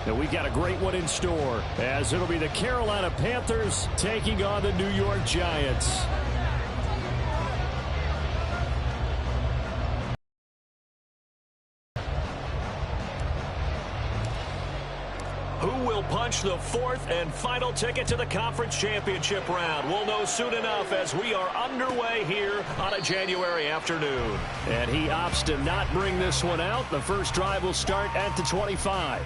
And we got a great one in store, as it'll be the Carolina Panthers taking on the New York Giants. Who will punch the fourth and final ticket to the conference championship round? We'll know soon enough as we are underway here on a January afternoon. And he opts to not bring this one out. The first drive will start at the 25.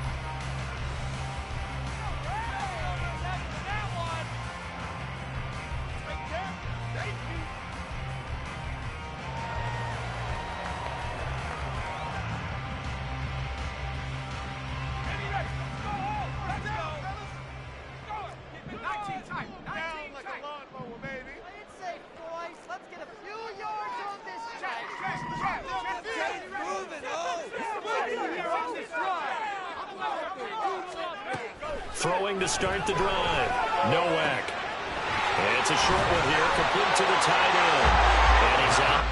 Throwing to start the drive. Nowak. And it's a short one here, complete to the tight end. And he's out.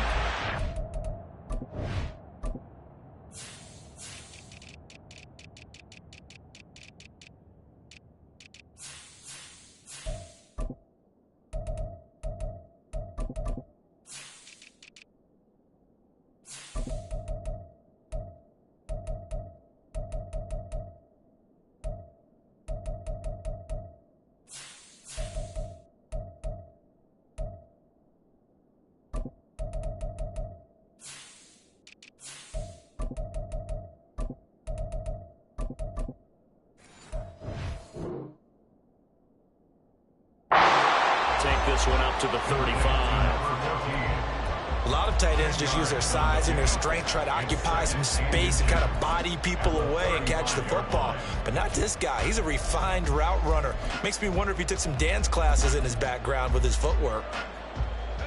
This one up to the 35. A lot of tight ends just use their size and their strength, try to occupy some space and kind of body people away and catch the football. But not this guy. He's a refined route runner. Makes me wonder if he took some dance classes in his background with his footwork.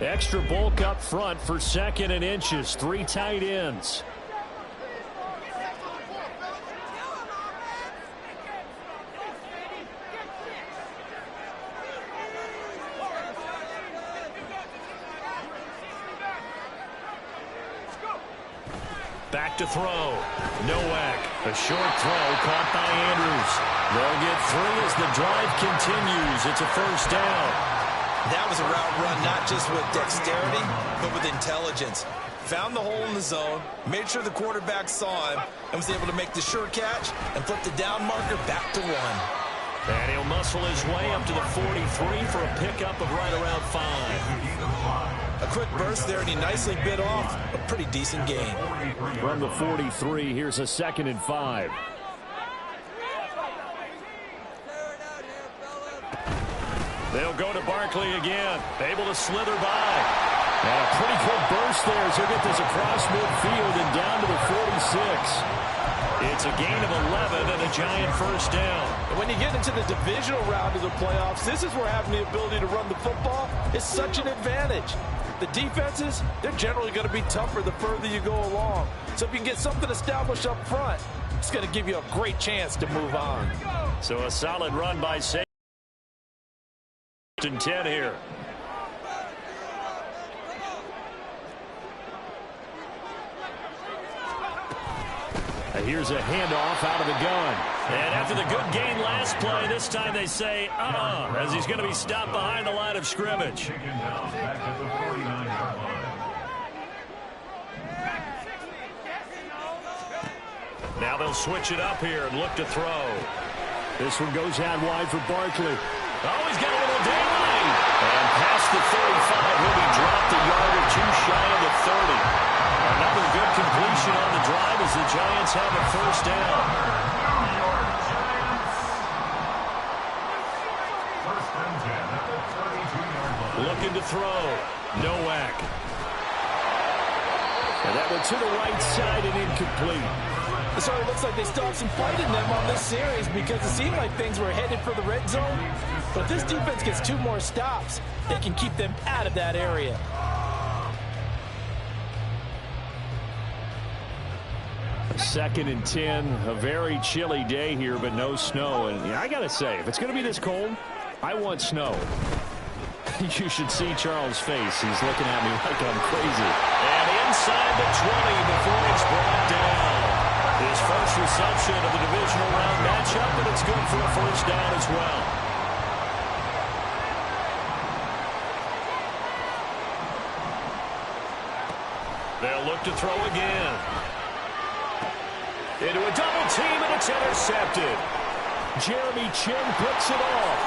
Extra bulk up front for 2nd and inches. 3 tight ends. Back to throw. Nowak. A short throw caught by Andrews. They'll get 3 as the drive continues. It's a first down. That was a route run not just with dexterity, but with intelligence. Found the hole in the zone, made sure the quarterback saw him, and was able to make the sure catch and flip the down marker back to 1. And he'll muscle his way up to the 43 for a pickup of right around 5. A quick burst there, and he nicely bit off a pretty decent gain. From the 43, here's a 2nd and 5. They'll go to Barkley again, able to slither by. And a pretty quick burst there as he'll get this across midfield and down to the 46. It's a gain of 11 and a Giant first down. And when you get into the divisional round of the playoffs, this is where having the ability to run the football is such an advantage. The defenses, they're generally going to be tougher the further you go along. So if you can get something established up front, it's going to give you a great chance to move on. So a solid run by Saban. 10 here. And here's a handoff out of the gun. And after the good gain last play, this time they say, as he's going to be stopped behind the line of scrimmage. Now they'll switch it up here and look to throw. This one goes out wide for Barkley. Oh, he's got a little daylight. And past the 35, he'll be dropped a yard or 2 shy of the 30. Another good completion on the drive as the Giants have a first down. Looking to throw. Nowak. And that one to the right side and incomplete. It sort of looks like they still have some fight in them on this series because it seemed like things were headed for the red zone. But if this defense gets 2 more stops, they can keep them out of that area. Second and 10, a very chilly day here, but no snow. And I got to say, if it's going to be this cold, I want snow. You should see Charles' face. He's looking at me like I'm crazy. And inside the 20 before it's brought down. his first reception of the divisional round matchup, and it's good for a first down as well. They'll look to throw again. Into a double team, and it's intercepted. Jeremy Chin picks it off.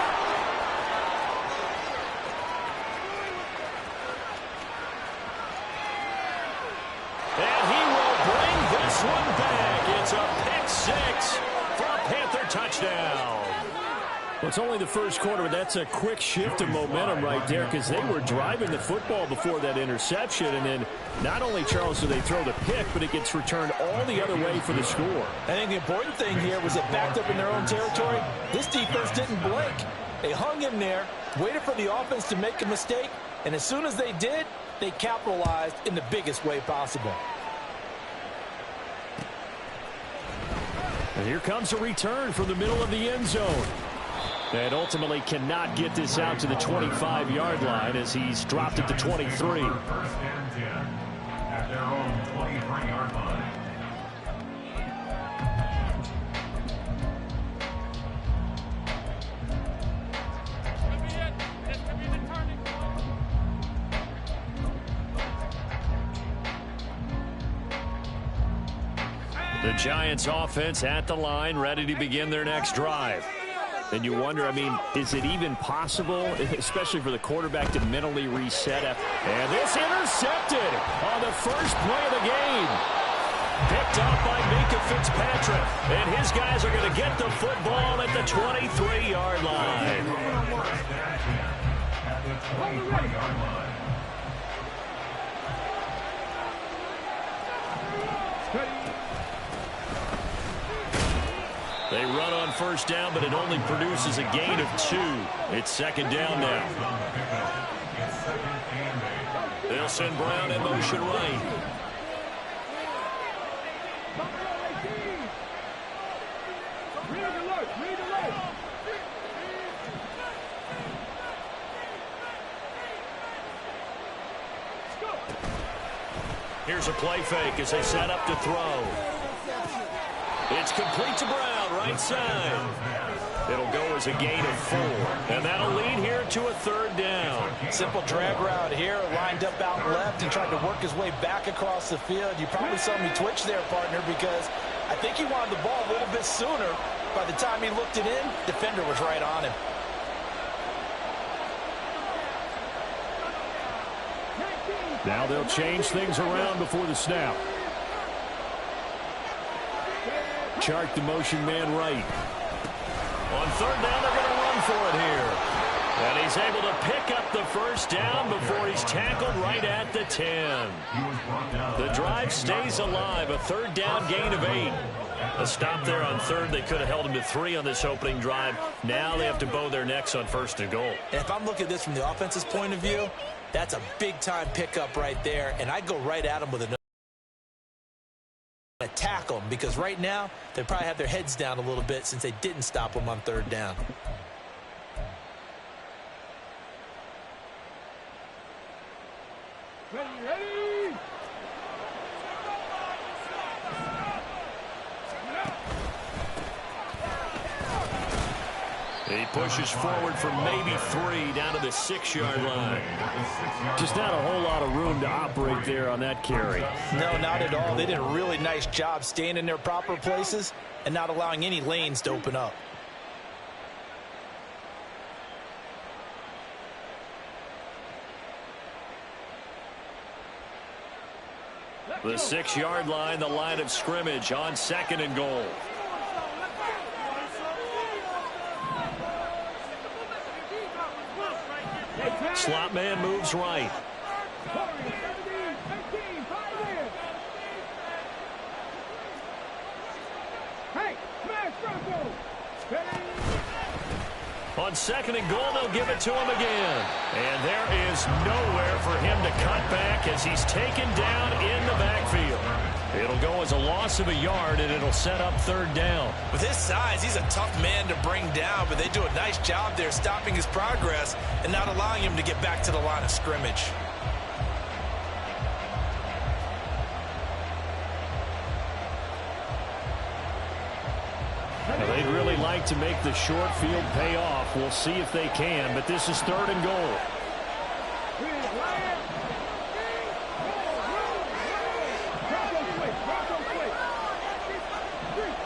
And he will bring this one back. It's a pick six for a Panther touchdown. Well, it's only the first quarter, but that's a quick shift of momentum right there because they were driving the football before that interception. And then not only, Charles, do they throw the pick, but it gets returned all the other way for the score. I think the important thing here was it backed up in their own territory. This defense didn't blink. They hung in there, waited for the offense to make a mistake, and as soon as they did, they capitalized in the biggest way possible. And here comes a return from the middle of the end zone. And ultimately cannot get this out to the 25-yard line as he's dropped at the 23. First and 10 at their own 23-yard line. The Giants offense at the line, ready to begin their next drive. And you wonder, I mean, is it even possible, especially for the quarterback, to mentally reset? And this intercepted on the first play of the game. Picked up by Minka Fitzpatrick. And his guys are going to get the football at the 23-yard line. At the 23-yard line. They run on first down, but it only produces a gain of 2. It's second down now. They'll send Brown in motion right. Here's a play fake as they set up to throw. It's complete to Brown, right side. It'll go as a gain of 4. And that'll lead here to a third down. Simple drag route here, lined up out left and tried to work his way back across the field. You probably saw me twitch there, partner, because I think he wanted the ball a little bit sooner. By the time he looked it in, defender was right on him. Now they'll change things around before the snap. Chart the motion man right. On third down, they're going to run for it here. And he's able to pick up the first down before he's tackled right at the 10. The drive stays alive, a third down gain of 8. A stop there on third. They could have held him to 3 on this opening drive. Now they have to bow their necks on first and goal. And if I'm looking at this from the offense's point of view, that's a big-time pickup right there, and I'd go right at him with a tackle him, because right now they probably have their heads down a little bit since they didn't stop him on third down. Ready. He pushes forward for maybe 3 down to the 6-yard line. Just not a whole lot of room to operate there on that carry. No, not at all. They did a really nice job staying in their proper places and not allowing any lanes to open up. The 6-yard line, the line of scrimmage on second and goal. Slot man moves right. On second and goal, they'll give it to him again. And there is nowhere for him to cut back as he's taken down in the backfield. It'll go as a loss of a yard, and it'll set up third down. With his size, he's a tough man to bring down, but they do a nice job there stopping his progress and not allowing him to get back to the line of scrimmage. Well, they'd really like to make the short field pay off. We'll see if they can, but this is 3rd and goal.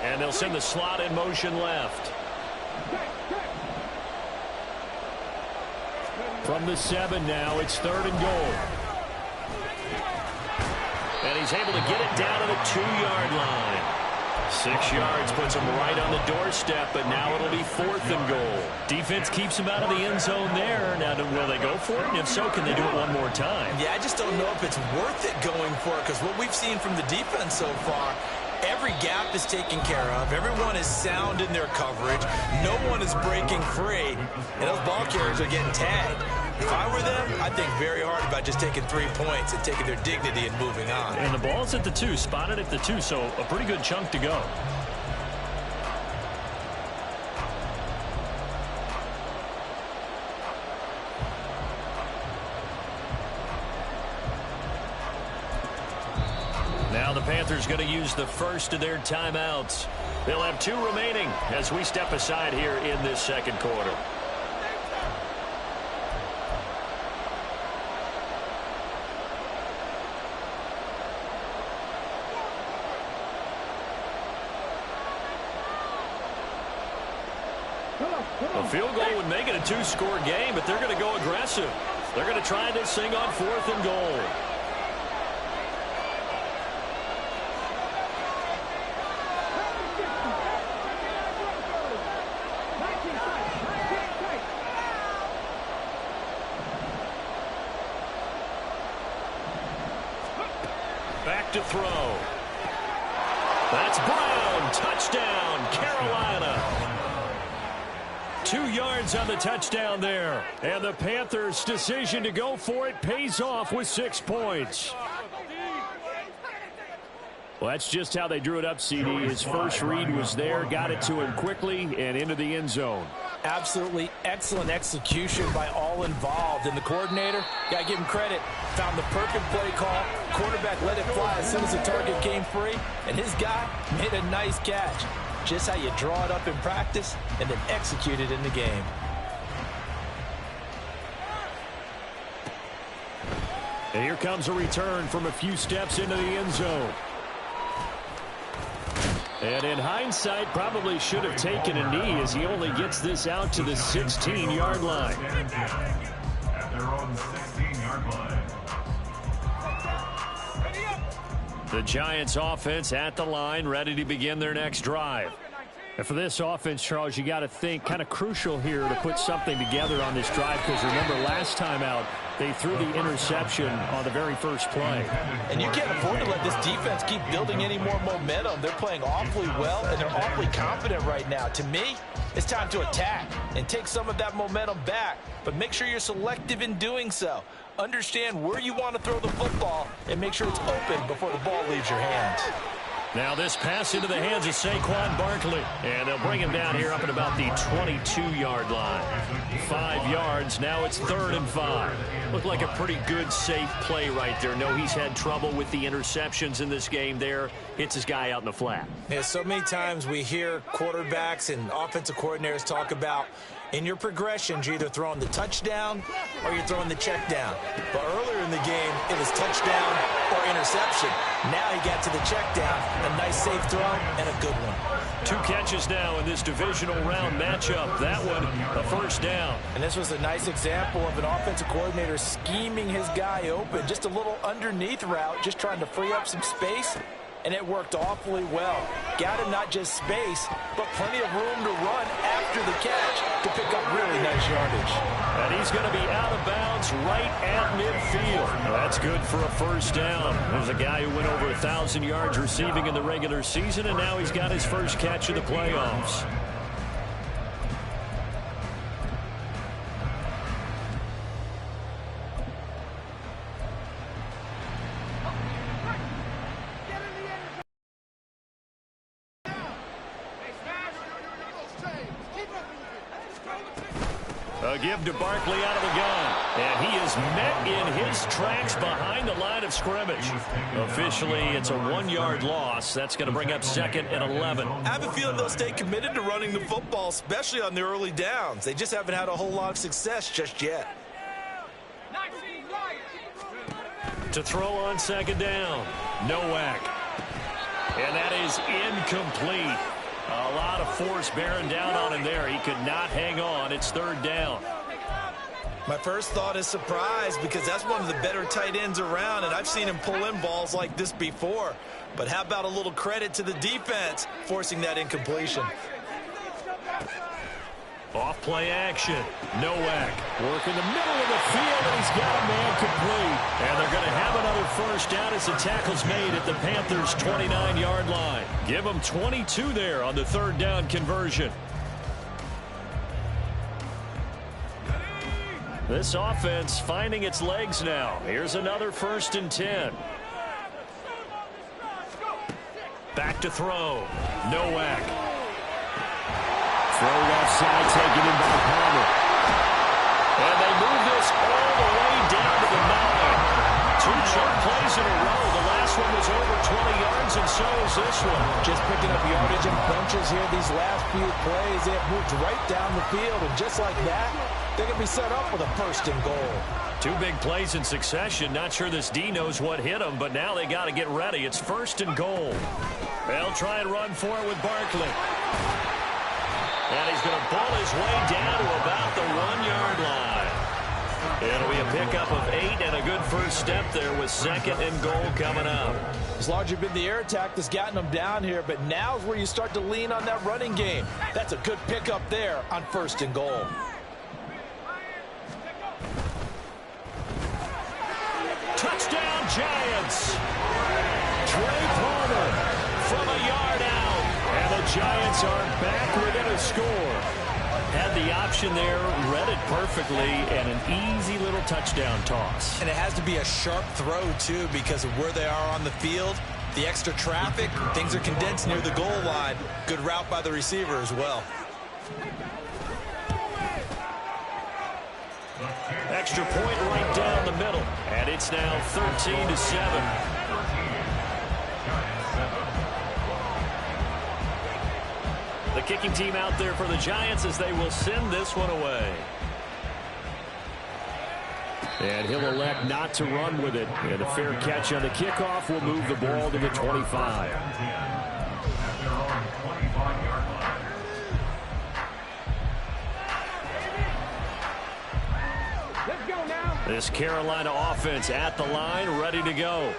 And they'll send the slot in motion left. From the 7 now, it's 3rd and goal. And he's able to get it down to the 2-yard line. 6 yards puts him right on the doorstep, but now it'll be 4th and goal. Defense keeps him out of the end zone there. Now, will they go for it? And if so, can they do it one more time? Yeah, I just don't know if it's worth it going for it, because what we've seen from the defense so far, every gap is taken care of. Everyone is sound in their coverage. No one is breaking free. And those ball carriers are getting tagged. If I were them, I'd think very hard about just taking 3 points and taking their dignity and moving on. And the ball's at the 2, spotted at the 2, so a pretty good chunk to go. Now the Panthers going to use the first of their timeouts. They'll have 2 remaining as we step aside here in this 2nd quarter. A field goal would make it a 2-score game, but they're going to go aggressive. They're going to try this thing on 4th and goal. Back to throw. That's Brown. Touchdown, Carolina. 2 yards on the touchdown there. And the Panthers' decision to go for it pays off with 6 points. Well, that's just how they drew it up, CD. His first read was there, got it to him quickly, and into the end zone. Absolutely excellent execution by all involved. And the coordinator, got to give him credit, found the perfect play call. Quarterback let it fly as soon as the target came free, and his guy made a nice catch. Just how you draw it up in practice and then execute it in the game. And here comes a return from a few steps into the end zone. And in hindsight, probably should have taken a knee as he only gets this out to the 16-yard line. At their own 16-yard line. The Giants offense at the line, ready to begin their next drive. And for this offense, Charles, you got to think kind of crucial here to put something together on this drive, because remember last time out, they threw the interception on the very first play. And you can't afford to let this defense keep building any more momentum. They're playing awfully well, and they're awfully confident right now. To me, it's time to attack and take some of that momentum back, but make sure you're selective in doing so. Understand where you want to throw the football and make sure it's open before the ball leaves your hands. Now this pass into the hands of Saquon Barkley. And they'll bring him down here up at about the 22-yard line. 5 yards. Now it's 3rd and 5. Looked like a pretty good, safe play right there. No, he's had trouble with the interceptions in this game there. Hits his guy out in the flat. Yeah, so many times we hear quarterbacks and offensive coordinators talk about in your progressions, you're either throwing the touchdown or you're throwing the check down. But earlier in the game, it was touchdown or interception. Now he got to the check down, a nice safe throw, and a good one. 2 catches now in this divisional round matchup. That one, a first down. And this was a nice example of an offensive coordinator scheming his guy open. Just a little underneath route, just trying to free up some space. And it worked awfully well. Got him not just space, but plenty of room to run after the catch to pick up really nice yardage. And he's going to be out of bounds right at midfield. That's good for a first down. There's a guy who went over 1,000 yards receiving in the regular season, and now he's got his first catch of the playoffs. A give to Barkley out of the gun. And he is met in his tracks behind the line of scrimmage. Officially, it's a 1-yard loss. That's going to bring up 2nd and 11. I have a feeling they'll stay committed to running the football, especially on the early downs. They just haven't had a whole lot of success just yet. To throw on 2nd down. Nowak. And that is incomplete. A lot of force bearing down on him there. He could not hang on. It's 3rd down. My first thought is surprise because that's one of the better tight ends around, and I've seen him pull in balls like this before. But how about a little credit to the defense forcing that incompletion? Off play action. Nowak working the middle of the field, and he's got a man complete. And they're going to have another first down as the tackle's made at the Panthers' 29-yard line. Give them 22 there on the 3rd down conversion. This offense finding its legs now. Here's another 1st and 10. Back to throw. Nowak. Throw left side, taken in by Palmer. And they move this all the way down to the 9. 2 short plays in a row. The last one was over 20 yards, and so is this one. Just picking up yardage in bunches here. These last few plays, they have moved right down the field. And just like that, they're going to be set up with a 1st and goal. 2 big plays in succession. Not sure this D knows what hit them, but now they got to get ready. It's 1st and goal. They'll try and run for it with Barkley. And he's going to pull his way down to about the 1-yard line. It'll be a pickup of 8 and a good first step there with 2nd and goal coming up. It's largely been the air attack that's gotten them down here, but now's where you start to lean on that running game. That's a good pickup there on 1st and goal. Touchdown, Giants. Trey Palmer from a yard out. And the Giants are back within a score. Had the option there, read it perfectly, and an easy little touchdown toss. And it has to be a sharp throw, too, because of where they are on the field. The extra traffic, things are condensed near the goal line. Good route by the receiver as well. Extra point right down the middle. And it's now 13-7. The kicking team out there for the Giants as they will send this one away. And he'll elect not to run with it. And a fair catch on the kickoff will move the ball to the 25. This Carolina offense at the line, ready to go.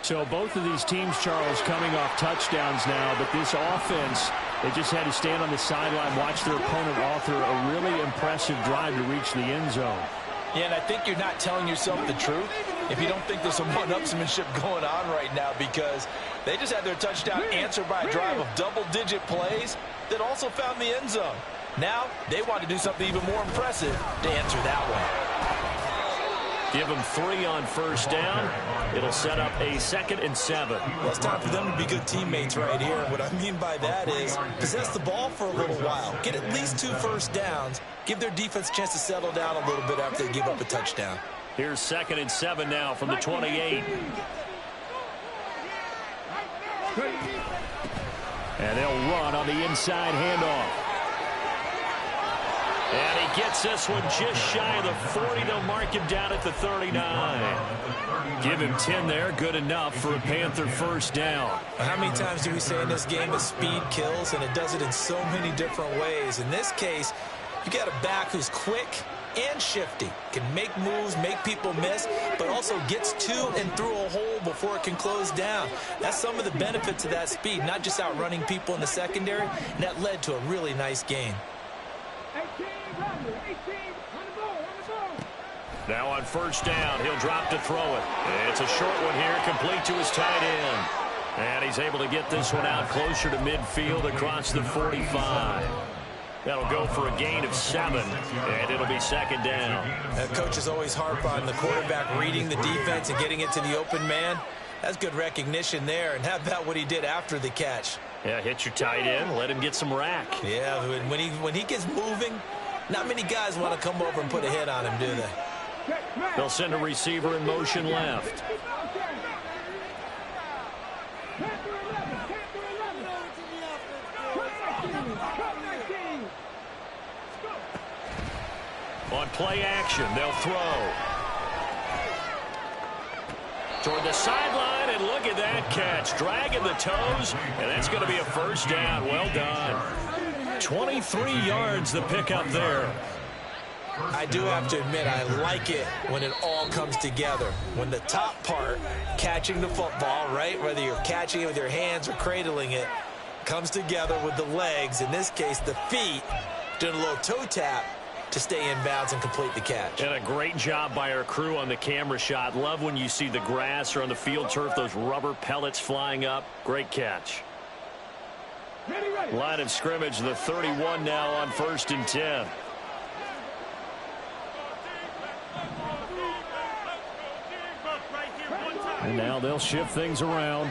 So both of these teams, Charles, coming off touchdowns now, but this offense, they just had to stand on the sideline, watch their opponent author a really impressive drive to reach the end zone. Yeah, and I think you're not telling yourself the truth if you don't think there's some one-upsmanship going on right now, because they just had their touchdown answered by a drive of double-digit plays that also found the end zone. Now they want to do something even more impressive to answer that one. Give them 3 on first down. It'll set up a 2nd and 7. Well, it's time for them to be good teammates right here. What I mean by that is possess the ball for a little while. Get at least 2 first downs. Give their defense a chance to settle down a little bit after they give up a touchdown. Here's 2nd and 7 now from the 28. And they'll run on the inside handoff. And he gets this one just shy of the 40. They'll mark him down at the 39. Give him 10 there. Good enough for a Panther first down. How many times do we say in this game that speed kills, and it does it in so many different ways? In this case, you got a back who's quick and shifty, can make moves, make people miss, but also gets to and through a hole before it can close down. That's some of the benefits of that speed, not just outrunning people in the secondary, and that led to a really nice game. Now on first down, he'll drop to throw it. It's a short one here, complete to his tight end. And he's able to get this one out closer to midfield across the 45. That'll go for a gain of 7, and it'll be 2nd down. Coach is always harp on the quarterback reading the defense and getting it to the open man. That's good recognition there. And how about what he did after the catch? Yeah, hit your tight end, let him get some rack. Yeah, when he gets moving, Not many guys want to come over and put a hit on him, do they? They'll send a receiver in motion left. On play action, they'll throw. Toward the sideline, and look at that catch. Dragging the toes, and that's going to be a first down. Well done. 23 yards the pickup there. I do have to admit, I like it when it all comes together. When the top part, catching the football, right, whether you're catching it with your hands or cradling it, comes together with the legs, in this case the feet, doing a little toe tap to stay in bounds and complete the catch. And a great job by our crew on the camera shot. Love when you see the grass or on the field turf, those rubber pellets flying up. Great catch. Line of scrimmage, the 31 now on 1st and 10. And now they'll shift things around.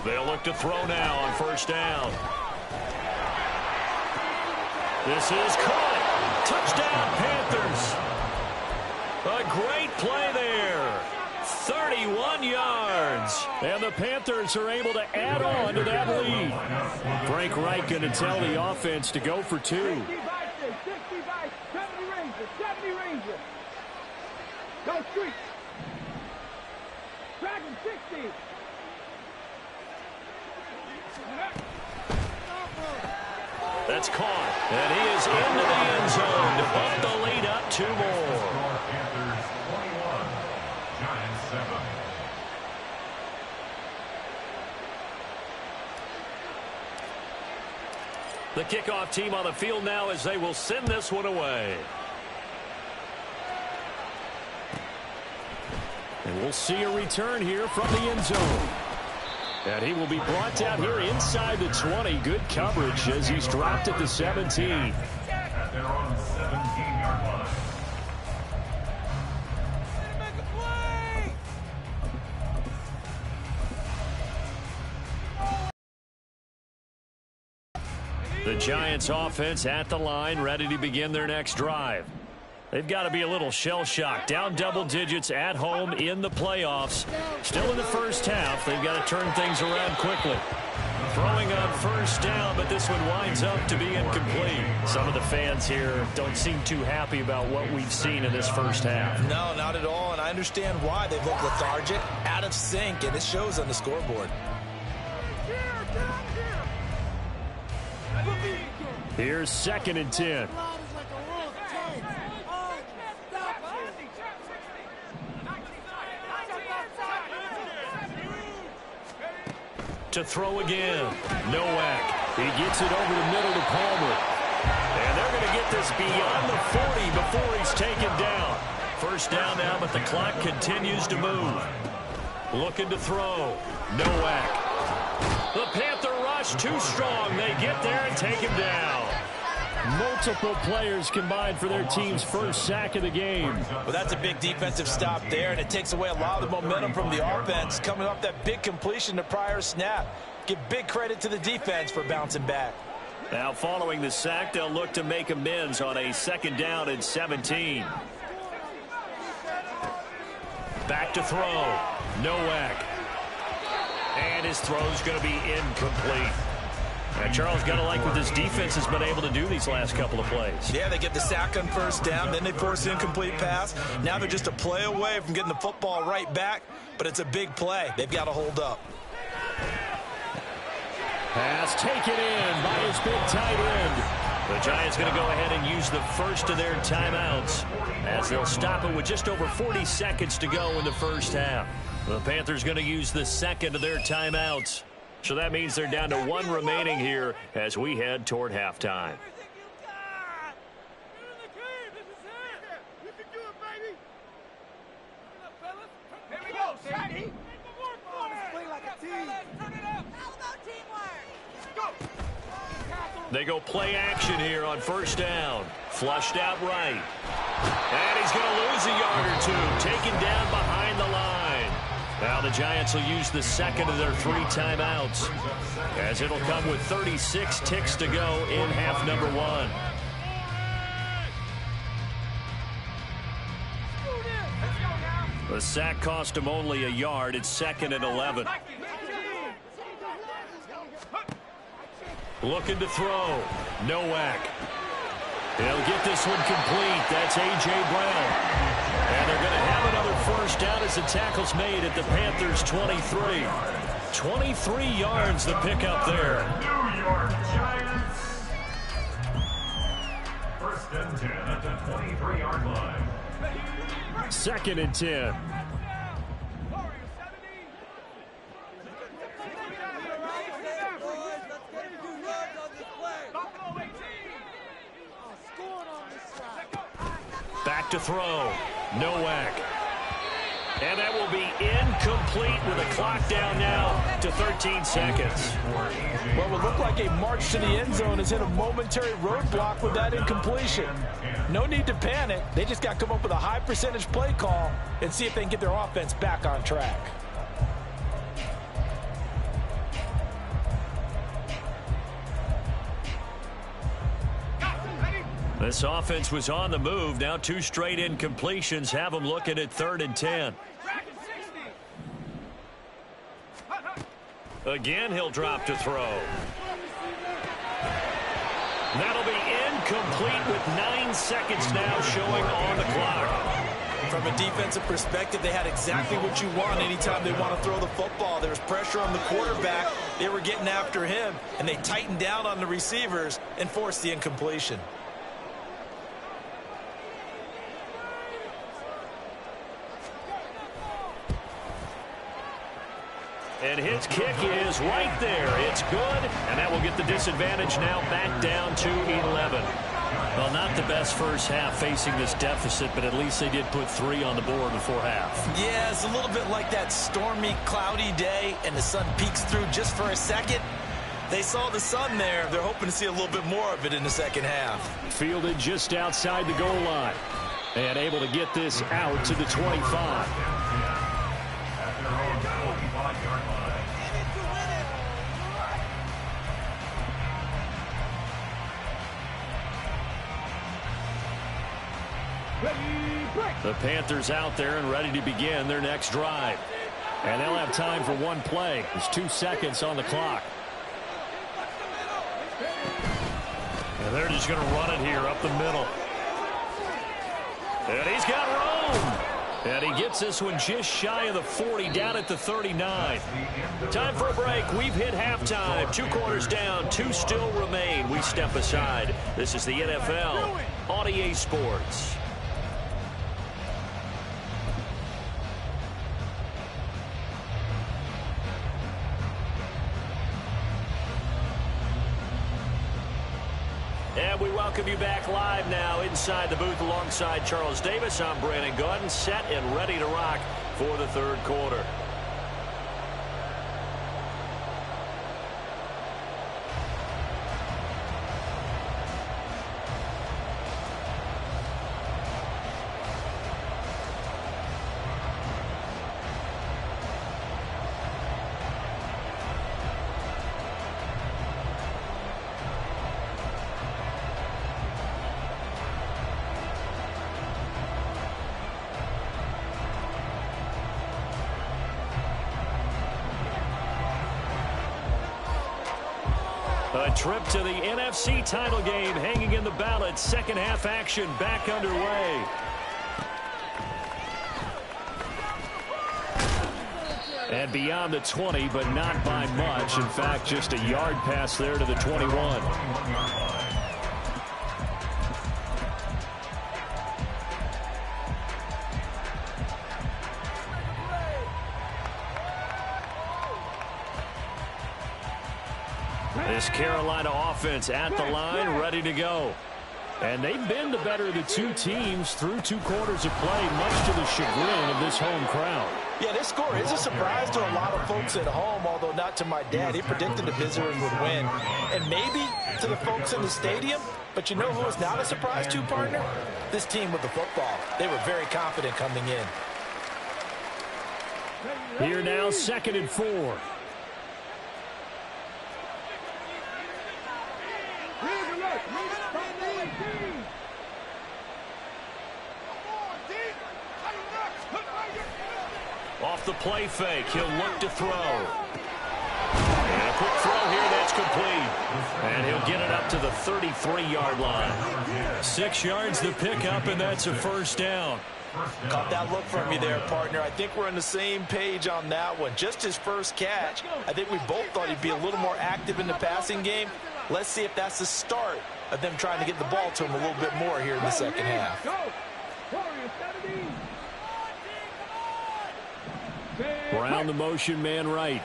They'll look to throw now on 1st down. This is caught. Touchdown, Panthers. A great play there. 31 yards. And the Panthers are able to add on to that lead. Frank Reich going to tell the offense to go for 2. 70 Rangers. Go street. Dragon 60. That's caught. And he is into the end zone to bump the lead up 2 more. Panthers 21, Giants 7. The kickoff team on the field now as they will send this one away. And we'll see a return here from the end zone. And he will be brought down here inside the 20. Good coverage as he's dropped at the 17. At their own 17-yard line. The Giants offense at the line, ready to begin their next drive. They've got to be a little shell-shocked. Down double digits at home in the playoffs. Still in the first half. They've got to turn things around quickly. Throwing on 1st down, but this one winds up to be incomplete. Some of the fans here don't seem too happy about what we've seen in this first half. No, not at all, and I understand why. They've looked lethargic, out of sync, and it shows on the scoreboard. Here's 2nd and 10. To throw again. Nowak. He gets it over the middle to Palmer. And they're going to get this beyond the 40 before he's taken down. 1st down now, but the clock continues to move. Looking to throw. Nowak. The Panther rush too strong. They get there and take him down. Multiple players combined for their team's first sack of the game. Well, that's a big defensive stop there, and it takes away a lot of the momentum from the offense coming off that big completion the prior snap. Give big credit to the defense for bouncing back. Now, following the sack, they'll look to make amends on a 2nd down and 17. Back to throw. Nowak. And his throw's going to be incomplete. And Charles got to like what this defense has been able to do these last couple of plays. Yeah, they get the sack on 1st down, then they force an incomplete pass. Now they're just a play away from getting the football right back, but it's a big play. They've got to hold up. Pass taken in by his big tight end. The Giants going to go ahead and use the first of their timeouts as they'll stop it with just over 40 seconds to go in the first half. The Panthers going to use the 2nd of their timeouts. So that means they're down to 1 remaining here as we head toward halftime. Here we go, Shady. Let's play like a team. Turn it up. How about teamwork? Go. They go play action here on first down. Flushed out right. And he's going to lose a yard or two. Taken down behind the line. Now the Giants will use the second of their 3 timeouts, as it'll come with 36 ticks to go in half number 1. The sack cost him only a yard. It's 2nd and 11. Looking to throw. Nowak. He'll get this one complete. That's A.J. Brown. And they're going to have another first down as the tackle's made at the Panthers' 23. 23 yards the pickup there. New York Giants. First and 10 at the 23-yard line. 2nd and 10. Back to throw. Nowak. And that will be incomplete with a clock down now to 13 seconds. Well, it would look like a march to the end zone has hit a momentary roadblock with that incompletion. No need to panic. They just got to come up with a high percentage play call and see if they can get their offense back on track. This offense was on the move. Now 2 straight incompletions have them looking at 3rd and 10. Again, he'll drop to throw. That'll be incomplete with 9 seconds now showing on the clock. From a defensive perspective, they had exactly what you want anytime they want to throw the football. There was pressure on the quarterback. They were getting after him, and they tightened down on the receivers and forced the incompletion. And his kick is right there. It's good, and that will get the disadvantage now back down to 11. Well, not the best first half facing this deficit, but at least they did put 3 on the board before half. Yeah, it's a little bit like that stormy, cloudy day, and the sun peeks through just for a second. They saw the sun there. They're hoping to see a little bit more of it in the second half. Fielded just outside the goal line. And able to get this out to the 25. The Panthers out there and ready to begin their next drive. And they'll have time for 1 play. There's 2 seconds on the clock. And they're just going to run it here up the middle. And he's got room. And he gets this one just shy of the 40, down at the 39. Time for a break. We've hit halftime. 2 quarters down, 2 still remain. We step aside. This is the NFL on EA Sports. And we welcome you back live now inside the booth alongside Charles Davis. I'm Brandon Gaudin, set and ready to rock for the 3rd quarter. A trip to the NFC title game hanging in the balance. Second half action back underway. And beyond the 20, but not by much. In fact, just a yard pass there to the 21. This Carolina offense at the line, ready to go. And they've been the better of the 2 teams through 2 quarters of play, much to the chagrin of this home crowd. Yeah, this score is a surprise to a lot of folks at home, although not to my dad. He predicted the visitors would win. And maybe to the folks in the stadium, but you know who is not a surprise to, partner? This team with the football. They were very confident coming in. Here now, 2nd and 4. Off the play fake, he'll look to throw. And a quick throw here, that's complete. And he'll get it up to the 33-yard line. 6 yards the pickup, and that's a first down. Caught that look from you there, partner. I think we're on the same page on that one. Just his first catch. I think we both thought he'd be a little more active in the passing game. Let's see if that's the start of them trying to get the ball to him a little bit more here in the second half. Brown the motion man right.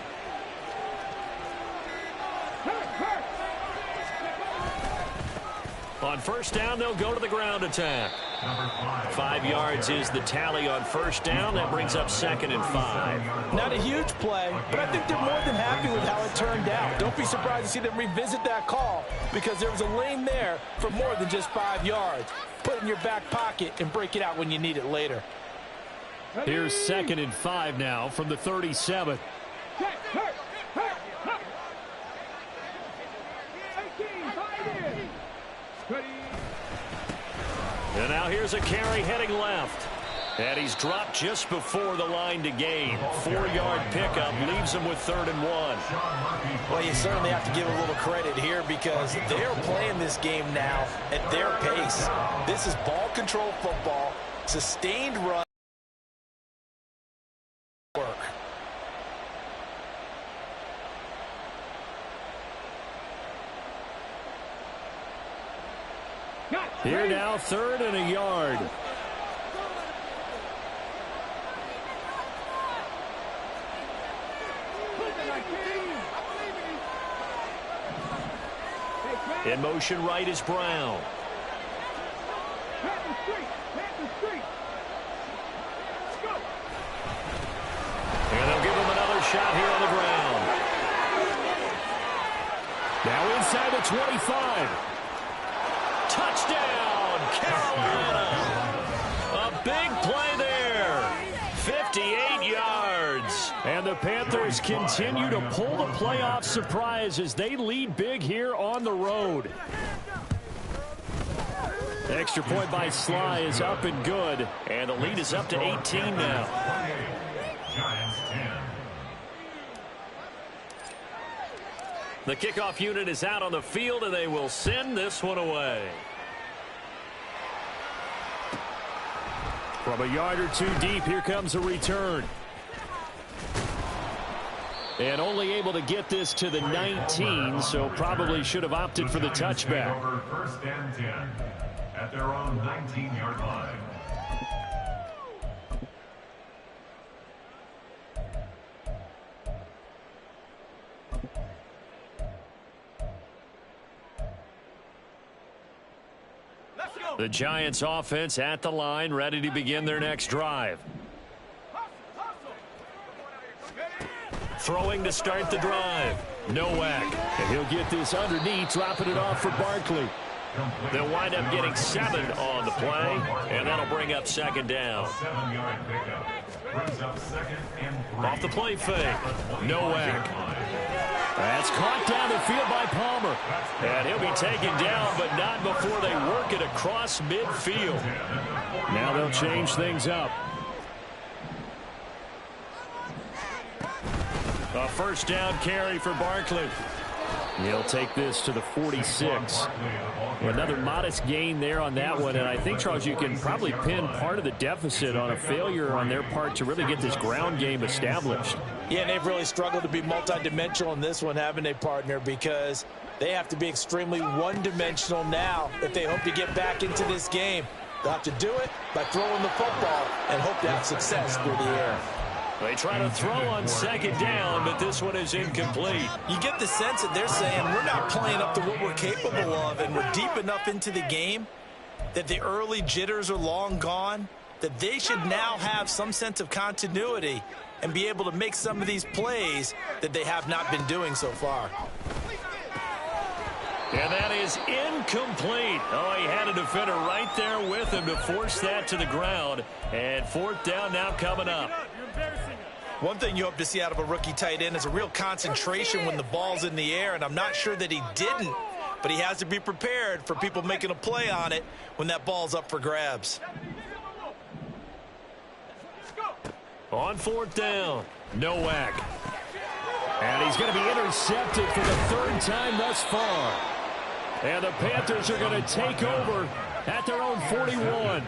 On first down, they'll go to the ground attack. 5 yards is the tally on first down. That brings up 2nd and 5. Not a huge play, but I think they're more than happy with how it turned out. Don't be surprised to see them revisit that call because there was a lane there for more than just 5 yards. Put it in your back pocket and break it out when you need it later. Here's 2nd and 5 now from the 37. And now here's a carry heading left. And he's dropped just before the line to gain. 4-yard pickup leaves him with 3rd and 1. Well, you certainly have to give a little credit here because they're playing this game now at their pace. This is ball control football, sustained run. Here now, 3rd and a yard. In motion right is Brown. And they'll give him another shot here on the ground. Now inside the 25. Touchdown, Carolina. A big play there. 58 yards. And the Panthers continue to pull the playoff surprise as they lead big here on the road. Extra point by Sly is up and good. And the lead is up to 18 now. Giants 10. The kickoff unit is out on the field, and they will send this one away. From a yard or two deep, here comes a return. And only able to get this to the 19, so probably should have opted for the touchback. Over 1st and 10 at their own 19-yard line. The Giants offense at the line, ready to begin their next drive. Throwing to start the drive. Nowak. And he'll get this underneath, dropping it off for Barkley. They'll wind up getting 7 on the play, and that'll bring up 2nd down. 7-yard pickup. Brings up 2nd and 3. Off the play fake. Nowak. That's caught down the field by Palmer. And he'll be taken down, but not before they work it across midfield. Now they'll change things up. A first down carry for Barkley. He'll take this to the 46. Another modest gain there on that one, and I think, Charles, you can probably pin part of the deficit on a failure on their part to really get this ground game established. Yeah, and they've really struggled to be multidimensional in this one, haven't they, partner? Because they have to be extremely one-dimensional now if they hope to get back into this game. They'll have to do it by throwing the football and hope to have success through the air. They try to throw on 2nd down, but this one is incomplete. You get the sense that they're saying we're not playing up to what we're capable of, and we're deep enough into the game that the early jitters are long gone, that they should now have some sense of continuity and be able to make some of these plays that they have not been doing so far. And that is incomplete. Oh, he had a defender right there with him to force that to the ground. And fourth down now coming up. One thing you hope to see out of a rookie tight end is a real concentration when the ball's in the air, and I'm not sure that he didn't, but he has to be prepared for people making a play on it when that ball's up for grabs. On fourth down, Nowak. And he's going to be intercepted for the third time thus far. And the Panthers are going to take over at their own 41.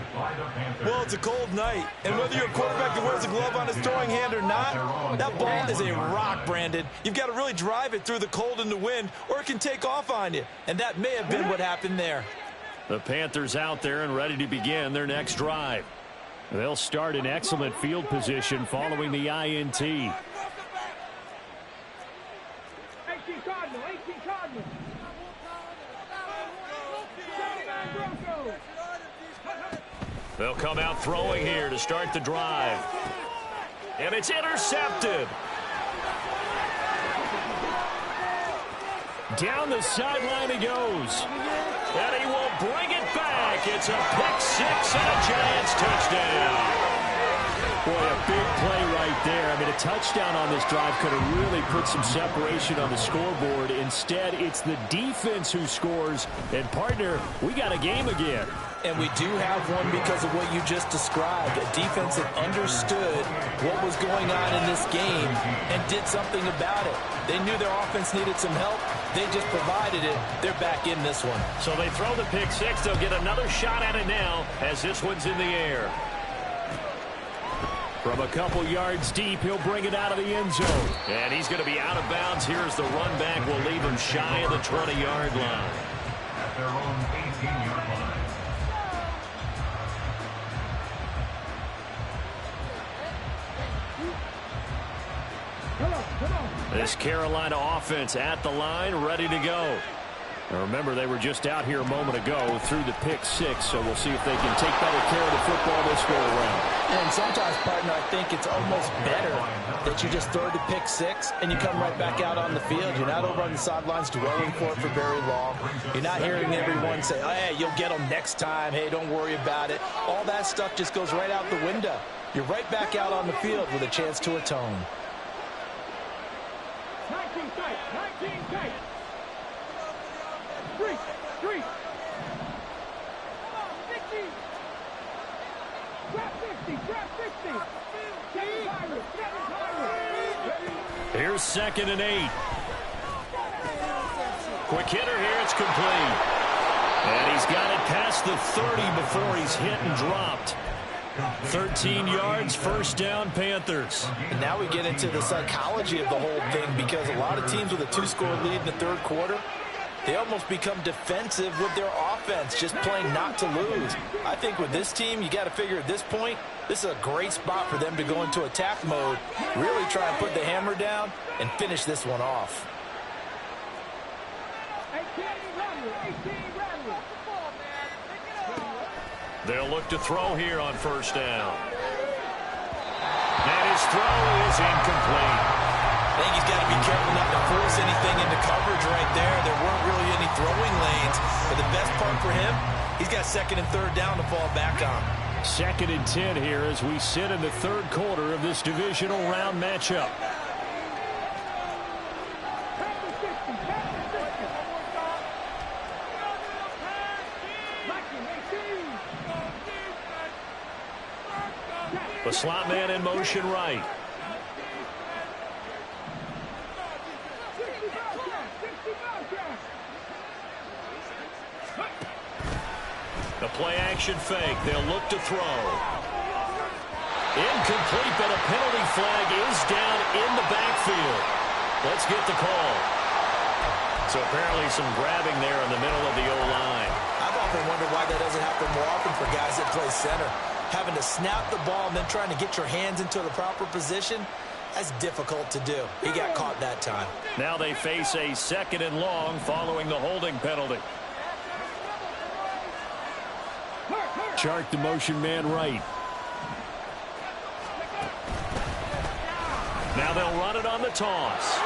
Well, it's a cold night, and whether you're a quarterback that wears a glove on his throwing hand or not, that ball is a rock, Brandon. You've got to really drive it through the cold and the wind, or it can take off on you, and that may have been what happened there. The Panthers out there and ready to begin their next drive. They'll start in excellent field position following the INT. 18 Cardinal, 18 Cardinal. 79 Broncos. They'll come out throwing here to start the drive. And it's intercepted. Down the sideline he goes. And he will bring it back. It's a pick six and a Giants touchdown. Boy, a big play right there. I mean, a touchdown on this drive could have really put some separation on the scoreboard. Instead, it's the defense who scores. And, partner, we got a game again. And we do have one because of what you just described. A defense that understood what was going on in this game and did something about it. They knew their offense needed some help. They just provided it. They're back in this one. So they throw the pick six. They'll get another shot at it now as this one's in the air. From a couple yards deep, he'll bring it out of the end zone. And he's going to be out of bounds. Here's the run back. Will leave him shy of the 20-yard line. At their own 18-yard line. This Carolina offense at the line, ready to go. Now remember, they were just out here a moment ago through the pick six, so we'll see if they can take better care of the football this go around. And sometimes, partner, I think it's almost better that you just throw the pick six and you come right back out on the field. You're not over on the sidelines dwelling for it for very long. You're not hearing everyone say, oh, hey, you'll get them next time. Hey, don't worry about it. All that stuff just goes right out the window. You're right back out on the field with a chance to atone. 19 tight, 19 tight. Street, street. 60. Trap 60, trap 60. 7 Pirates, 7 Pirates. Here's 2nd and 8. Quick hitter here, it's complete. And he's got it past the 30 before he's hit and dropped. 13 yards, first down, Panthers. And now we get into the psychology of the whole thing, because a lot of teams with a 2-score lead in the third quarter, they almost become defensive with their offense, just playing not to lose. I think with this team, you got to figure at this point, this is a great spot for them to go into attack mode, really try and put the hammer down and finish this one off. 18 Randall, 18 Randall. They'll look to throw here on first down. And his throw is incomplete. I think he's got to be careful not to force anything into coverage right there. There weren't really any throwing lanes. But the best part for him, he's got 2nd and 3rd down to fall back on. 2nd and 10 here as we sit in the third quarter of this divisional round matchup. The slot man in motion right. The play action fake. They'll look to throw. Incomplete, but a penalty flag is down in the backfield. Let's get the call. So apparently some grabbing there in the middle of the O-line. I've often wondered why that doesn't happen more often for guys that play center. Having to snap the ball and then trying to get your hands into the proper position, that's difficult to do. He got caught that time. Now they face a 2nd and long following the holding penalty. Chart the motion man right. Now they'll run it on the toss.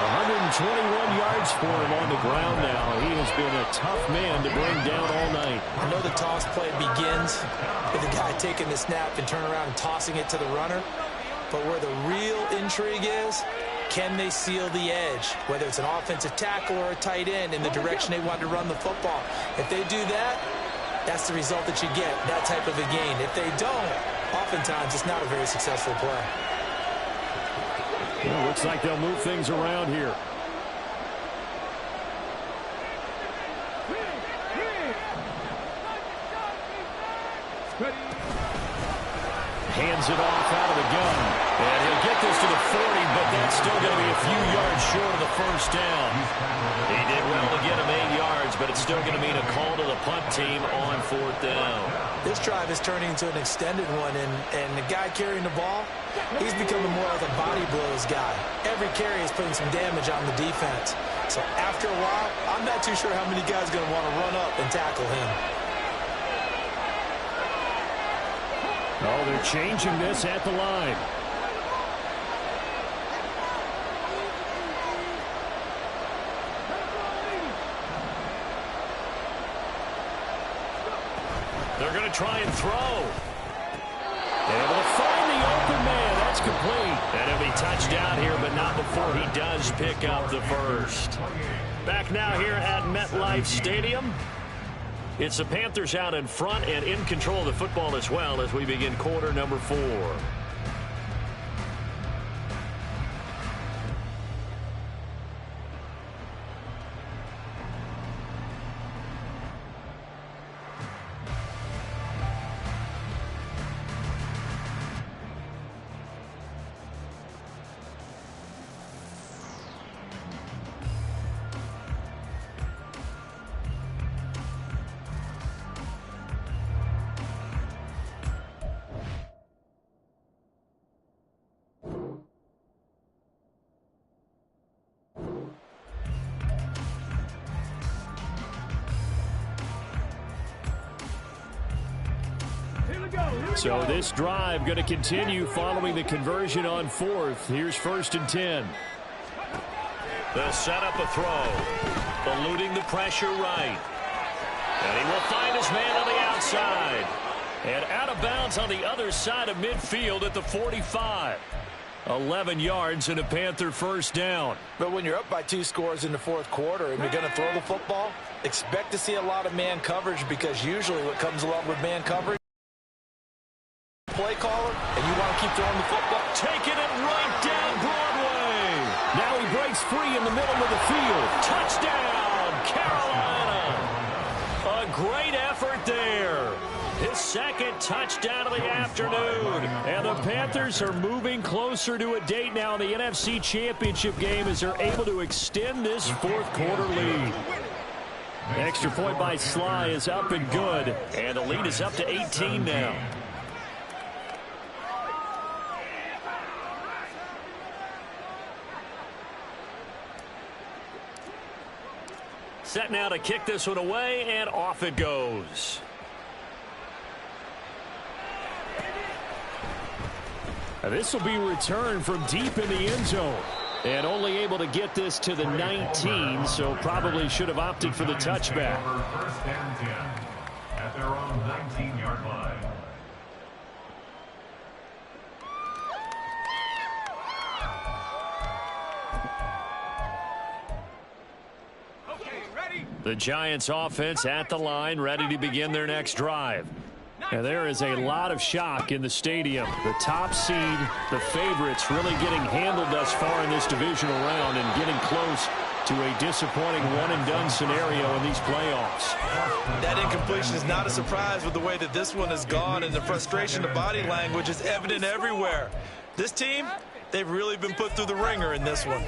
121 yards for him on the ground now. He has been a tough man to bring down all night. I know the toss play begins with the guy taking the snap and turning around and tossing it to the runner. But where the real intrigue is, can they seal the edge, whether it's an offensive tackle or a tight end, in the direction they want to run the football? If they do that, that's the result that you get, that type of a gain. If they don't, oftentimes it's not a very successful play. Well, looks like they'll move things around here. Hands it off out of the gun. And he'll get this to the 40, but that's still going to be a few yards short of the first down. He did well to get him 8 yards, but it's still going to mean a call to the punt team on 4th down. This drive is turning into an extended one, and the guy carrying the ball, he's becoming more like a body blows guy. Every carry is putting some damage on the defense. So after a while, I'm not too sure how many guys are going to want to run up and tackle him. Oh, they're changing this at the line. They're going to try and throw. Able to find the open man. That's complete. And it'll be touchdown here, but not before he does pick up the first. Back now here at MetLife Stadium. It's the Panthers out in front and in control of the football as well as we begin quarter number 4. So this drive going to continue following the conversion on 4th. Here's 1st and 10. They'll set up a throw. Eluding the pressure right. And he will find his man on the outside. And out of bounds on the other side of midfield at the 45. 11 yards and a Panther first down. But when you're up by 2 scores in the 4th quarter and you're going to throw the football, expect to see a lot of man coverage, because usually what comes along with man coverage, play caller, and you want to keep throwing the football. Taking it right down Broadway. Now he breaks free in the middle of the field. Touchdown, Carolina. A great effort there. His 2nd touchdown of the afternoon. And the Panthers are moving closer to a date now in the NFC Championship game as they're able to extend this 4th quarter lead. Extra point by Sly is up and good. And the lead is up to 18 now. Set now to kick this one away, and off it goes. This will be returned from deep in the end zone. And only able to get this to the 19, so probably should have opted for the touchback. 1st and 10 at their own 19-yard line. The Giants offense at the line, ready to begin their next drive. And there is a lot of shock in the stadium. The top seed, the favorites, really getting handled thus far in this divisional round and getting close to a disappointing one-and-done scenario in these playoffs. That incompletion is not a surprise with the way that this one has gone, and the frustration, the body language is evident everywhere. This team, they've really been put through the ringer in this one.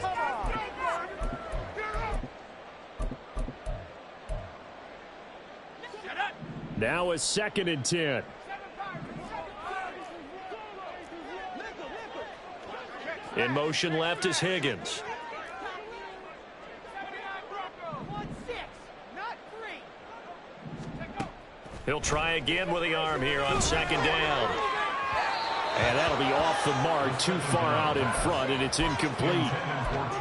Now a 2nd and 10. In motion left is Higgins. He'll try again with the arm here on 2nd down. And that'll be off the mark, too far out in front, and it's incomplete.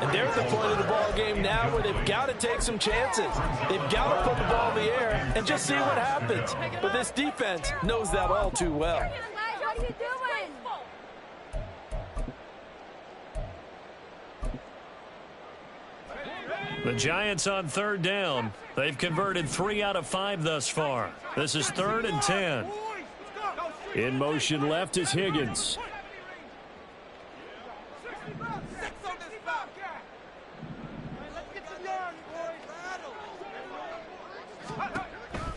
And they're at the point of the ball game now where they've got to take some chances. They've got to put the ball in the air and just see what happens. But this defense knows that all too well. What are you doing? The Giants on third down. They've converted 3 out of 5 thus far. This is 3rd and 10. In motion left is Higgins.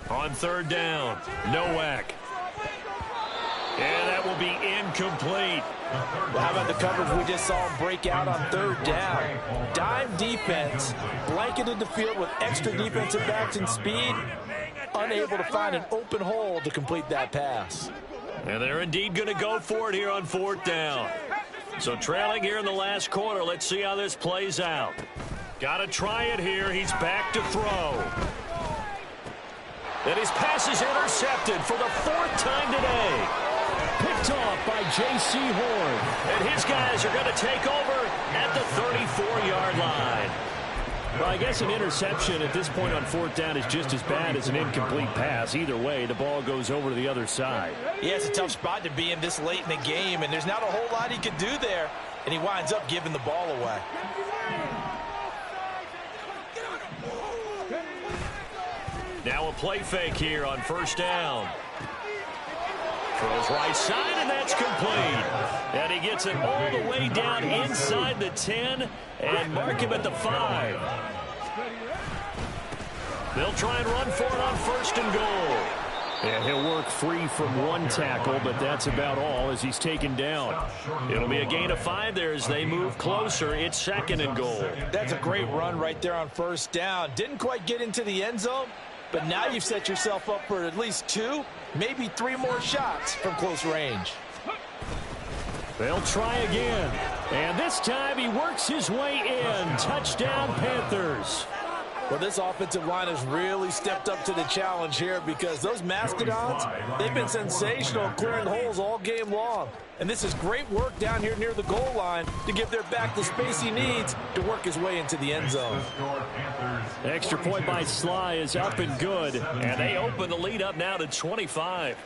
On third down, Nowak. And that will be incomplete. Well, how about the coverage we just saw him break out on third down? Dime defense, blanketed the field with extra defensive backs and speed, unable to find an open hole to complete that pass. And they're indeed going to go for it here on 4th down. So trailing here in the last quarter, let's see how this plays out. Got to try it here. He's back to throw. And his pass is intercepted for the 4th time today. Picked off by J.C. Horn. And his guys are going to take over at the 34-yard line. Well, I guess an interception at this point on 4th down is just as bad as an incomplete pass. Either way, the ball goes over to the other side. Yeah, it's a tough spot to be in this late in the game, and there's not a whole lot he could do there, and he winds up giving the ball away. Now a play fake here on 1st down. Throws right side, and that's complete. And he gets it all the way down inside the 10 and mark him at the 5. They'll try and run for it on 1st and goal. And he'll work free from one tackle, but that's about all as he's taken down. It'll be a gain of 5 there as they move closer. It's 2nd and goal. That's a great run right there on 1st down. Didn't quite get into the end zone, but now you've set yourself up for at least 2, maybe 3 more shots from close range. They'll try again. And this time he works his way in. Touchdown, Panthers. Well, this offensive line has really stepped up to the challenge here because those Mastodons, they've been sensational clearing holes all game long. And this is great work down here near the goal line to give their back the space he needs to work his way into the end zone. Extra point by Sly is up and good. And they open the lead up now to 25.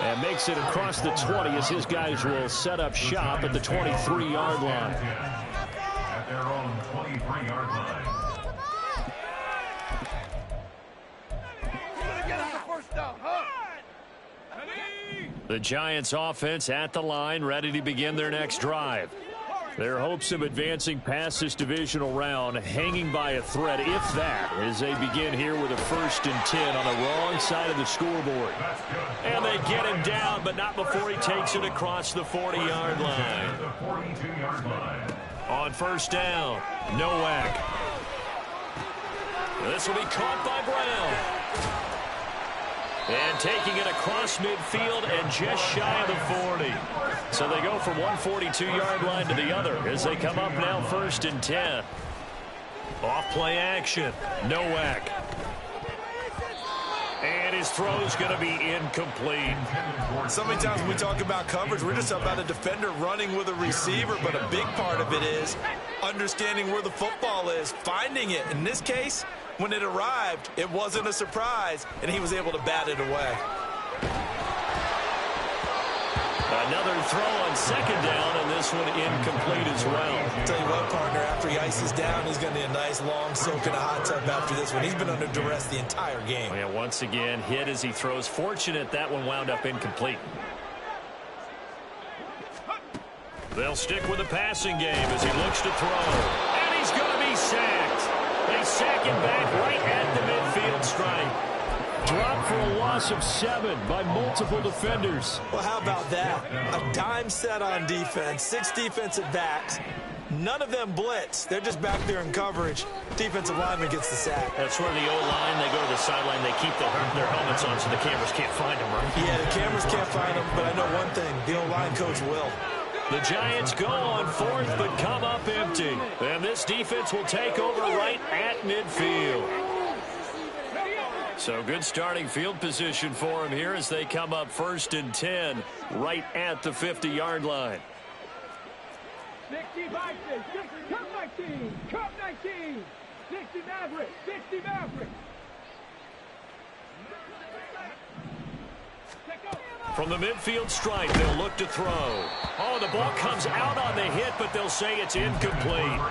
And makes it across the 20 as his guys will set up shop at the 23-yard line. At their own 23-yard line. The Giants offense at the line, ready to begin their next drive. Their hopes of advancing past this divisional round hanging by a thread, if that, as they begin here with a 1st and 10 on the wrong side of the scoreboard. And they get him down, but not before he takes it across the 40-yard line. The 42-yard line. On 1st down, Nowak. This will be caught by Brown. And taking it across midfield and just shy of the 40. So they go from one 42-yard line to the other as they come up now 1st and 10. Off play action, Nowak. And his throw's going to be incomplete. So many times when we talk about coverage, we're just about a defender running with a receiver, but a big part of it is understanding where the football is, finding it. In this case, when it arrived, it wasn't a surprise, and he was able to bat it away. Another throw on 2nd down, and this one incomplete as well. I'll tell you what, partner, after he ices down, he's going to need a nice long soak in a hot tub after this one. He's been under duress the entire game. Yeah, once again, hit as he throws. Fortunate that one wound up incomplete. They'll stick with the passing game as he looks to throw. And he's going to be sacked. They sack him back right at the midfield stripe. Dropped for a loss of 7 by multiple defenders. Well, how about that? A dime set on defense, 6 defensive backs. None of them blitz. They're just back there in coverage. Defensive lineman gets the sack. That's where the O-line, they go to the sideline, they keep their helmets on so the cameras can't find them, right? Yeah, the cameras can't find them, but I know one thing. The O-line coach will. The Giants go on fourth, but come up empty. And this defense will take over right at midfield. So good starting field position for them here as they come up 1st and 10 right at the 50-yard line. 60 Vikings, 60 Cup 19, Cup 19, 60 Mavericks, 60 Mavericks. From the midfield stripe, they'll look to throw. Oh, the ball comes out on the hit, but they'll say it's incomplete.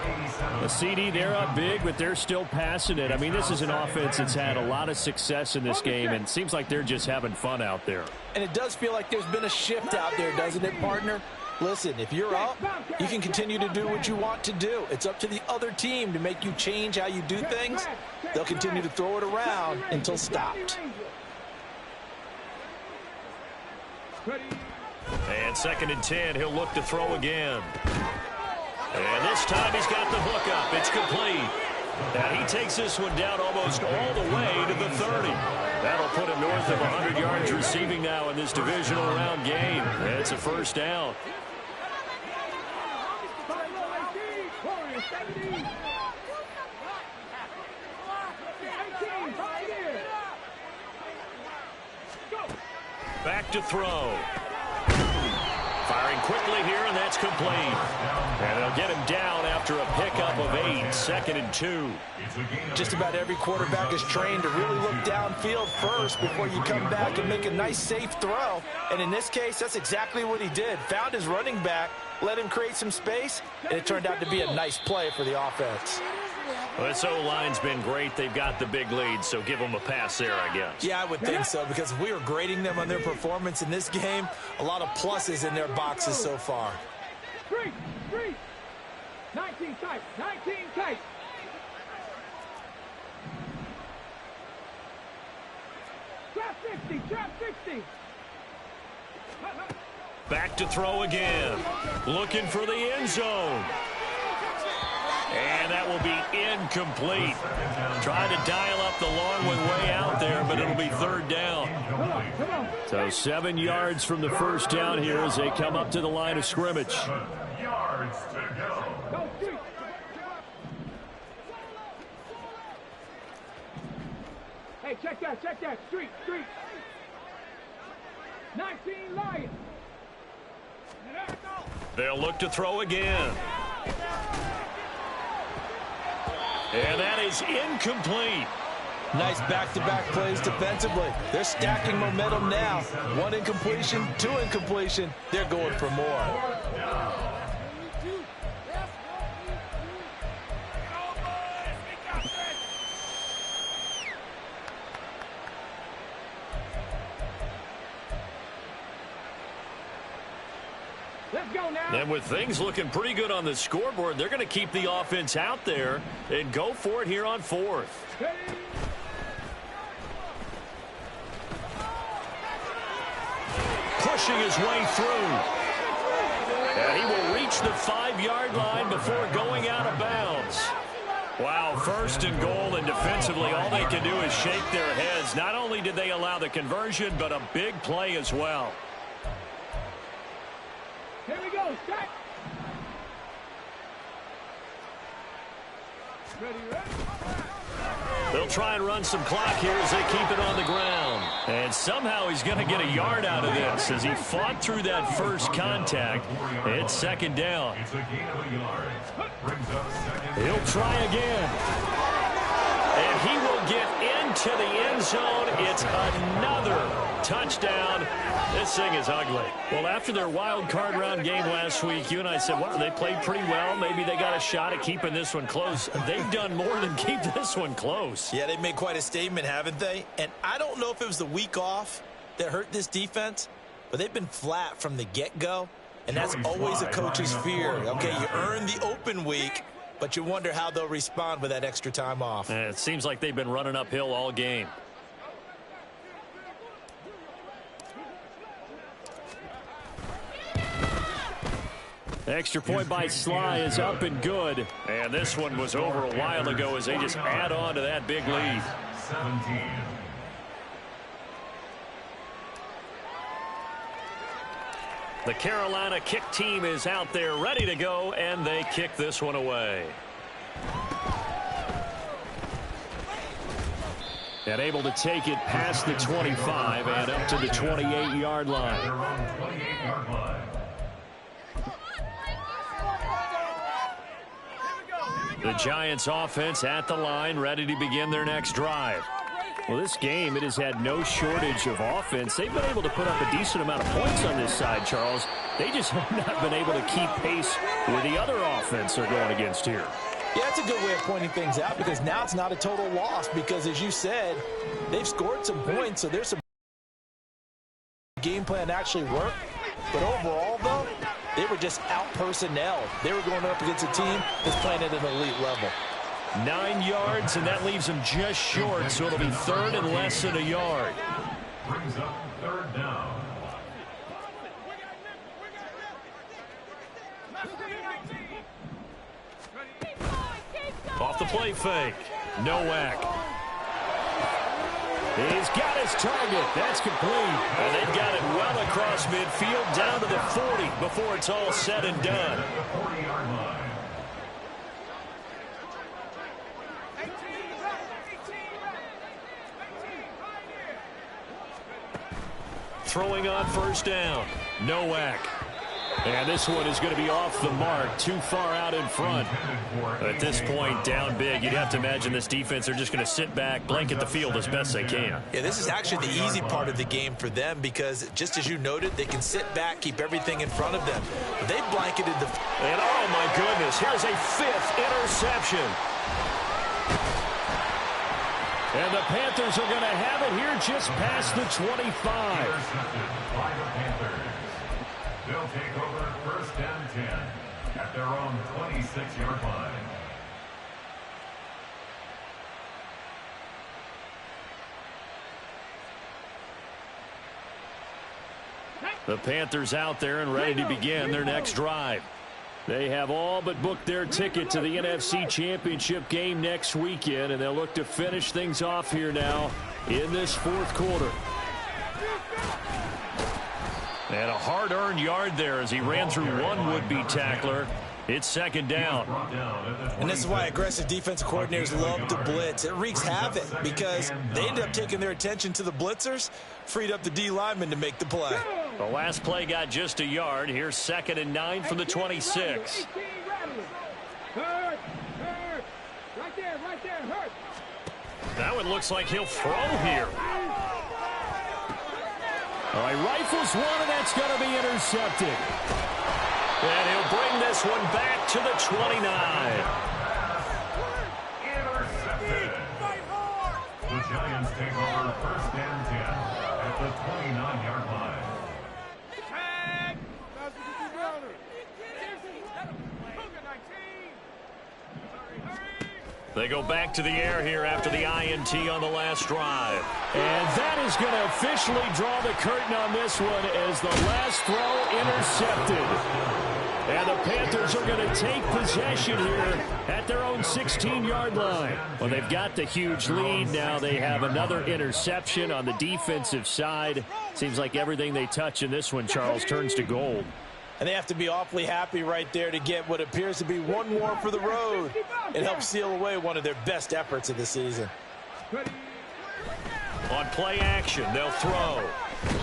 The CD, they're up big, but they're still passing it. I mean, this is an offense that's had a lot of success in this game, and it seems like they're just having fun out there. And it does feel like there's been a shift out there, doesn't it, partner? Listen, if you're up, you can continue to do what you want to do. It's up to the other team to make you change how you do things. They'll continue to throw it around until stopped. And 2nd and 10, he'll look to throw again. And this time he's got the hook up. It's complete. And he takes this one down almost all the way to the 30. That'll put him north of 100 yards receiving now in this divisional round game. And it's a 1st down. Back to throw. Firing quickly here, and that's complete. And they'll get him down after a pickup of 8, 2nd and 2. Just about every quarterback is trained to really look downfield first before you come back and make a nice, safe throw. And in this case, that's exactly what he did. Found his running back, let him create some space, and it turned out to be a nice play for the offense. Well, this O-line's been great. They've got the big lead, so give them a pass there, I guess. Yeah, I would think so, because if we were grading them on their performance in this game, a lot of pluses in their boxes so far. 19 tight, 19 tight. Trap 60, trap 60. Back to throw again. Looking for the end zone. And that will be incomplete. Tried to dial up the long one way out there, but it'll be 3rd down. So 7 yards from the 1st down here as they come up to the line of scrimmage. 7 yards to go. Hey, check that. Street. 19 Lions. They'll look to throw again. And that is incomplete. Nice back-to-back plays defensively. They're stacking momentum now. 1 incompletion, 2 incompletion. They're going for more. And with things looking pretty good on the scoreboard, they're going to keep the offense out there and go for it here on 4th. Pushing his way through. And he will reach the 5-yard line before going out of bounds. Wow, 1st and goal, and defensively all they can do is shake their heads. Not only did they allow the conversion, but a big play as well. Here we go, stack. Ready. They'll try and run some clock here as they keep it on the ground. And somehow he's going to get a yard out of this as he fought through that first contact. It's 2nd down. It's a gain of a yard. Brings up 2nd. He'll try again. And he will get into the end zone. It's another touchdown. This thing is ugly. Well, after their wild card round game last week, you and I said, well, they played pretty well. Maybe they got a shot at keeping this one close. They've done more than keep this one close. Yeah, they've made quite a statement, haven't they? And I don't know if it was the week off that hurt this defense, but they've been flat from the get-go, and that's always a coach's fear. Okay, you earn the open week, but you wonder how they'll respond with that extra time off. And it seems like they've been running uphill all game. Extra point by Sly is up and good. And this one was over a while ago as they just add on to that big lead. 17. The Carolina kick team is out there ready to go, and they kick this one away. And able to take it past the 25 and up to the 28-yard line. The Giants offense at the line, ready to begin their next drive. Well, this game, it has had no shortage of offense. They've been able to put up a decent amount of points on this side, Charles. They just have not been able to keep pace with the other offense they're going against here. Yeah, that's a good way of pointing things out, because now it's not a total loss, because as you said, they've scored some points, so there's some game plan actually worked. But overall, though, they were just out-personnel. They were going up against a team that's playing at an elite level. 9 yards, and that leaves them just short, so it'll be third and less than a yard. Brings up third down. Off the play fake. Nowak. He's got his target. That's complete. And they've got it well across midfield down to the 40 before it's all said and done. At the 40-yard line. Throwing on first down. Nowak. And this one is going to be off the mark, too far out in front. At this point, down big, you'd have to imagine this defense are just going to sit back, blanket the field as best they can. Yeah, this is actually the easy part of the game for them, because just as you noted, they can sit back, keep everything in front of them. But they blanketed the... And oh my goodness, here's a 5th interception. And the Panthers are going to have it here just past the 25. Intercepted by the Panthers. They'll take over first and 10 at their own 26-yard line. The Panthers out there and ready to begin their next drive. They have all but booked their ticket to the NFC Championship game next weekend, and they'll look to finish things off here now in this fourth quarter. And a hard-earned yard there as he ran through one would-be tackler. It's second down. And this is why aggressive defensive coordinators love to blitz. It wreaks havoc because they end up taking their attention to the blitzers, freed up the D lineman to make the play. The last play got just a yard. Here's 2nd and 9 from the 26. Hurt. Right there, hurt. Now it looks like he'll throw here. All right, rifles one, and that's going to be intercepted. And he'll bring this one back to the 29. Intercepted. The Giants take over first and 10 at the 29-yard line. They go back to the air here after the INT on the last drive. And that is going to officially draw the curtain on this one as the last throw intercepted. And the Panthers are going to take possession here at their own 16-yard line. Well, they've got the huge lead. Now they have another interception on the defensive side. Seems like everything they touch in this one, Charles, turns to gold. And they have to be awfully happy right there to get what appears to be one more for the road. It helps seal away one of their best efforts of the season. On play action, they'll throw.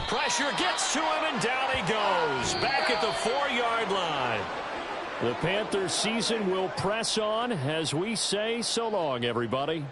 Pressure gets to him, and down he goes. Back at the 4-yard line. The Panthers season will press on as we say so long, everybody.